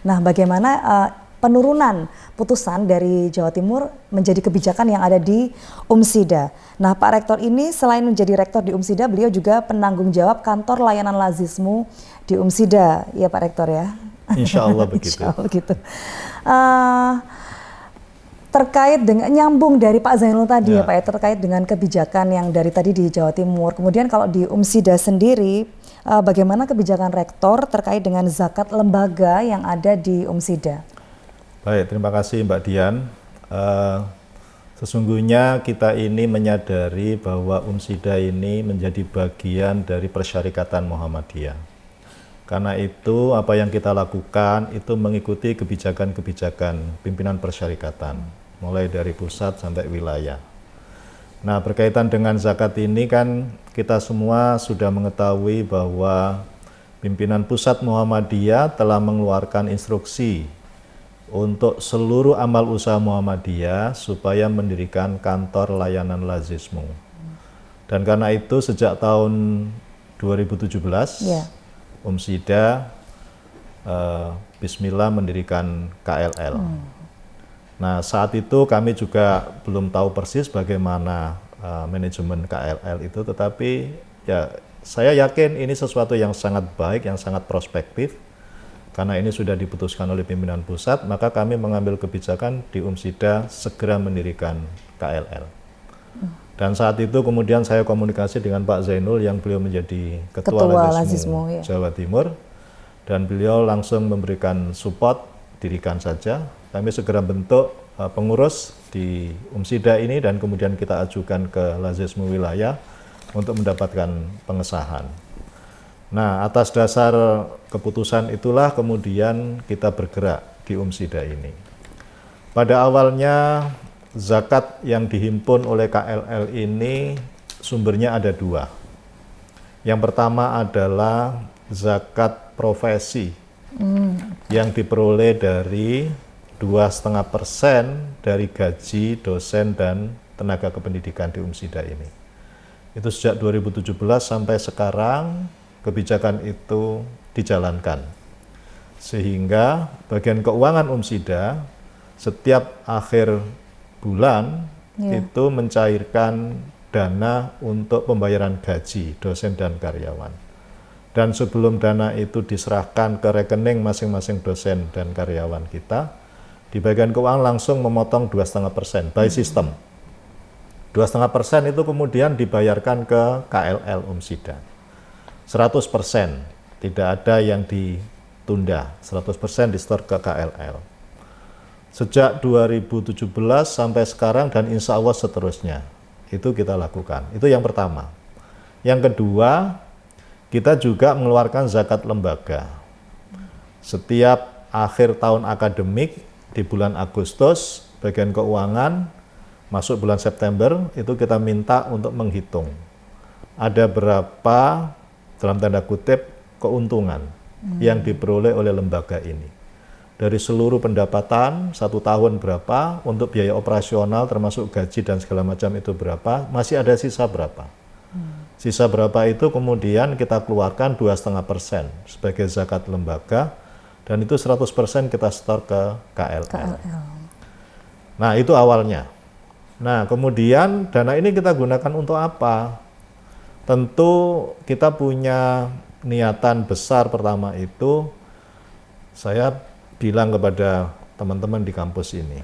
Nah, bagaimana penurunan putusan dari Jawa Timur menjadi kebijakan yang ada di UMSIDA. Nah, Pak Rektor ini selain menjadi Rektor di UMSIDA, beliau juga penanggung jawab kantor layanan lazismu di UMSIDA, ya Pak Rektor ya? Insya Allah begitu. Insya Allah begitu. Terkait dengan nyambung dari Pak Zainul tadi ya Pak ya, terkait dengan kebijakan yang dari tadi di Jawa Timur. Kemudian kalau di UMSIDA sendiri, bagaimana kebijakan Rektor terkait dengan zakat lembaga yang ada di UMSIDA? Baik, terima kasih Mbak Dian. Sesungguhnya kita ini menyadari bahwa UMSIDA ini menjadi bagian dari Persyarikatan Muhammadiyah. Karena itu apa yang kita lakukan itu mengikuti kebijakan-kebijakan pimpinan persyarikatan, mulai dari pusat sampai wilayah. Nah, berkaitan dengan zakat ini kan kita semua sudah mengetahui bahwa pimpinan pusat Muhammadiyah telah mengeluarkan instruksi untuk seluruh amal usaha Muhammadiyah supaya mendirikan kantor layanan lazismu. Dan karena itu sejak tahun 2017, UMSIDA Bismillah mendirikan KLL. Nah, saat itu kami juga belum tahu persis bagaimana manajemen KLL itu, tetapi ya saya yakin ini sesuatu yang sangat baik, yang sangat prospektif. Karena ini sudah diputuskan oleh pimpinan pusat, maka kami mengambil kebijakan di UMSIDA segera mendirikan KLL. Dan saat itu kemudian saya komunikasi dengan Pak Zainul yang beliau menjadi Ketua Lazismu Jawa Timur, dan beliau langsung memberikan support, dirikan saja. Kami segera bentuk pengurus di UMSIDA ini dan kemudian kita ajukan ke Lazismu wilayah untuk mendapatkan pengesahan. Nah, atas dasar keputusan itulah kemudian kita bergerak di UMSIDA ini. Pada awalnya zakat yang dihimpun oleh KLL ini sumbernya ada dua. Yang pertama adalah zakat profesi yang diperoleh dari 2,5% dari gaji dosen dan tenaga kependidikan di UMSIDA ini. Itu sejak 2017 sampai sekarang kebijakan itu dijalankan, sehingga bagian keuangan UMSIDA setiap akhir bulan itu mencairkan dana untuk pembayaran gaji dosen dan karyawan. Dan sebelum dana itu diserahkan ke rekening masing-masing dosen dan karyawan kita, di bagian keuangan langsung memotong 2,5% by system. 2,5% itu kemudian dibayarkan ke KLL UMSIDA. 100%, tidak ada yang ditunda, 100% disetor ke KLL. Sejak 2017 sampai sekarang dan insya Allah seterusnya, itu kita lakukan. Itu yang pertama. Yang kedua, kita juga mengeluarkan zakat lembaga. Setiap akhir tahun akademik, di bulan Agustus, bagian keuangan, masuk bulan September, itu kita minta untuk menghitung. Ada berapa dalam tanda kutip keuntungan yang diperoleh oleh lembaga ini. Dari seluruh pendapatan 1 tahun berapa, untuk biaya operasional termasuk gaji dan segala macam itu berapa, masih ada sisa berapa. Sisa berapa itu kemudian kita keluarkan 2,5% sebagai zakat lembaga, dan itu 100% kita setor ke KLL. Nah, itu awalnya. Nah, kemudian dana ini kita gunakan untuk apa? Tentu kita punya niatan besar. Pertama itu saya bilang kepada teman-teman di kampus ini,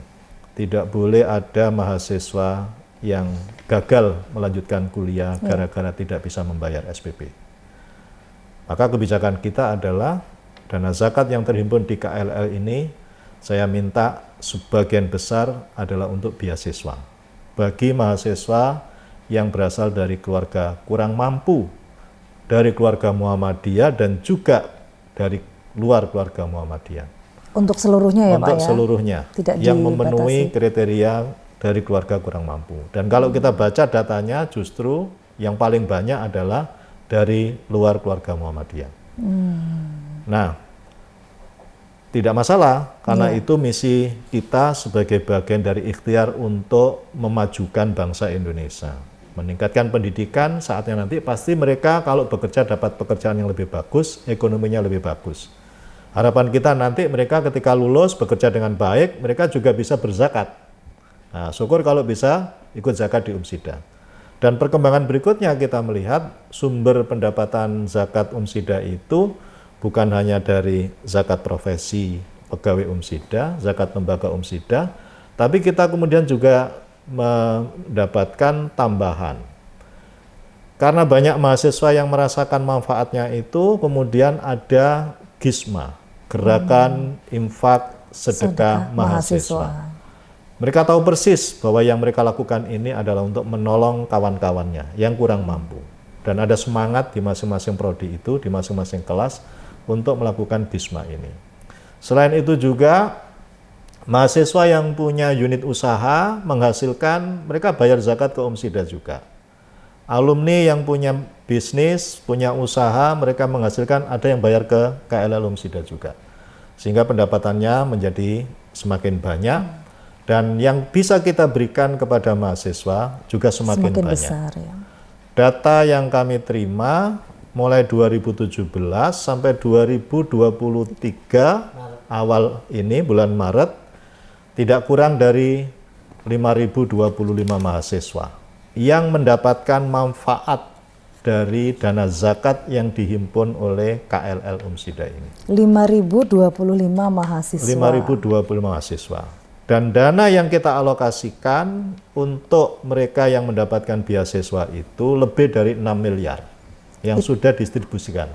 tidak boleh ada mahasiswa yang gagal melanjutkan kuliah gara-gara tidak bisa membayar SPP. Maka kebijakan kita adalah dana zakat yang terhimpun di KLL ini saya minta sebagian besar adalah untuk beasiswa bagi mahasiswa yang berasal dari keluarga kurang mampu, dari keluarga Muhammadiyah dan juga dari luar keluarga Muhammadiyah. Untuk seluruhnya ya Pak ya? Untuk seluruhnya, yang memenuhi kriteria dari keluarga kurang mampu. Dan kalau kita baca datanya justru yang paling banyak adalah dari luar keluarga Muhammadiyah. Nah, tidak masalah, karena itu misi kita sebagai bagian dari ikhtiar untuk memajukan bangsa Indonesia. Meningkatkan pendidikan, saatnya nanti pasti mereka kalau bekerja dapat pekerjaan yang lebih bagus, ekonominya lebih bagus. Harapan kita nanti mereka ketika lulus bekerja dengan baik, mereka juga bisa berzakat. Nah, syukur kalau bisa ikut zakat di Umsida. Dan perkembangan berikutnya kita melihat sumber pendapatan zakat Umsida itu bukan hanya dari zakat profesi pegawai Umsida, zakat lembaga Umsida, tapi kita kemudian juga mendapatkan tambahan. Karena banyak mahasiswa yang merasakan manfaatnya itu, kemudian ada GISMA, Gerakan Infak Sedekah Mahasiswa. Mereka tahu persis bahwa yang mereka lakukan ini adalah untuk menolong kawan-kawannya yang kurang mampu. Dan ada semangat di masing-masing prodi itu, di masing-masing kelas untuk melakukan GISMA ini. Selain itu juga mahasiswa yang punya unit usaha menghasilkan, mereka bayar zakat ke Umsida juga. Alumni yang punya bisnis, punya usaha, mereka menghasilkan, ada yang bayar ke KLL Umsida juga. Sehingga pendapatannya menjadi semakin banyak, dan yang bisa kita berikan kepada mahasiswa juga semakin banyak. Besar, ya. Data yang kami terima mulai 2017 sampai 2023 awal ini, bulan Maret, tidak kurang dari 5.025 mahasiswa yang mendapatkan manfaat dari dana zakat yang dihimpun oleh KLL Umsida ini. 5.025 mahasiswa. 5.025 mahasiswa. Dan dana yang kita alokasikan untuk mereka yang mendapatkan beasiswa itu lebih dari 6 miliar yang sudah didistribusikan.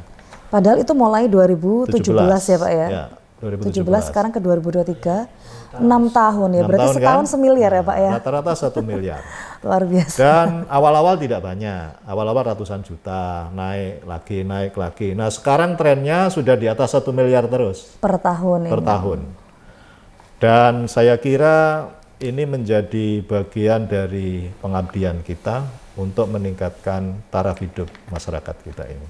Padahal itu mulai 2017 ya Pak ya? Ya, 2017. Sekarang ke 2023, 6 tahun ya, 6 berarti tahun setahun kan? semiliar ya Pak ya? Rata-rata 1 miliar. Luar biasa. Dan awal-awal tidak banyak, awal-awal ratusan juta, naik lagi. Nah sekarang trennya sudah di atas 1 miliar terus. Per tahun Per ini. tahun. Dan saya kira ini menjadi bagian dari pengabdian kita untuk meningkatkan taraf hidup masyarakat kita ini.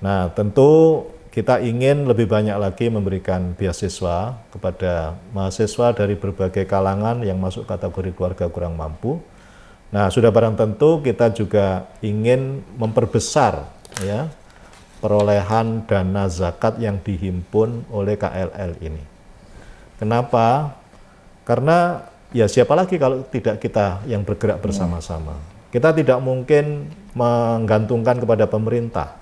Nah, tentu kita ingin lebih banyak lagi memberikan beasiswa kepada mahasiswa dari berbagai kalangan yang masuk kategori keluarga kurang mampu. Nah, sudah barang tentu kita juga ingin memperbesar ya perolehan dana zakat yang dihimpun oleh KLL ini. Kenapa? Karena ya siapa lagi kalau tidak kita yang bergerak bersama-sama. Kita tidak mungkin menggantungkan kepada pemerintah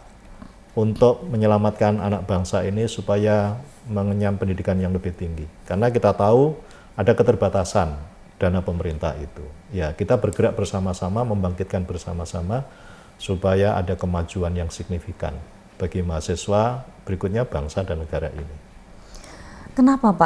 untuk menyelamatkan anak bangsa ini supaya mengenyam pendidikan yang lebih tinggi. Karena kita tahu ada keterbatasan dana pemerintah itu. Ya, kita bergerak bersama-sama, membangkitkan bersama-sama supaya ada kemajuan yang signifikan bagi mahasiswa, berikutnya bangsa dan negara ini. Kenapa Pak?